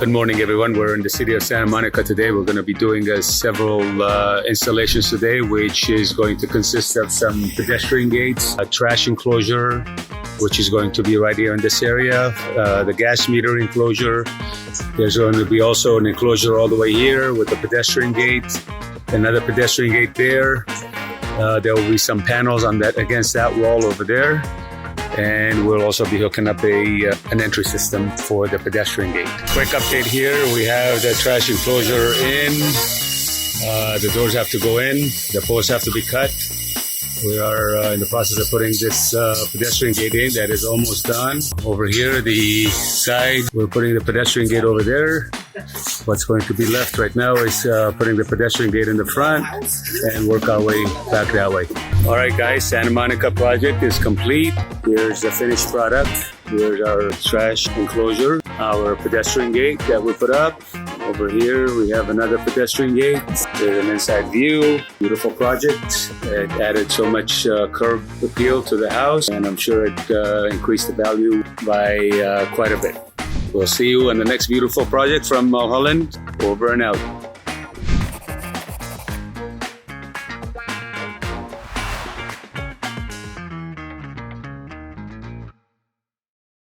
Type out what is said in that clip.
Good morning, everyone. We're in the city of Santa Monica today. We're going to be doing several installations today, which is going to consist of some pedestrian gates, a trash enclosure, which is going to be right here in this area, the gas meter enclosure. There's going to be also an enclosure all the way here with a pedestrian gate, another pedestrian gate there. There will be some panels on that against that wall over there. And we'll also be hooking up an entry system for the pedestrian gate. Quick update here, we have the trash enclosure in. The doors have to go in, the posts have to be cut. We are in the process of putting this pedestrian gate in. That is almost done. Over here, the side, we're putting the pedestrian gate over there. What's going to be left right now is putting the pedestrian gate in the front and work our way back that way. All right, guys, Santa Monica project is complete. Here's the finished product. Here's our trash enclosure, our pedestrian gate that we put up. Over here, we have another pedestrian gate. There's an inside view. Beautiful project. It added so much curb appeal to the house, and I'm sure it increased the value by quite a bit. We'll see you on the next beautiful project from Mulholland. Over and out.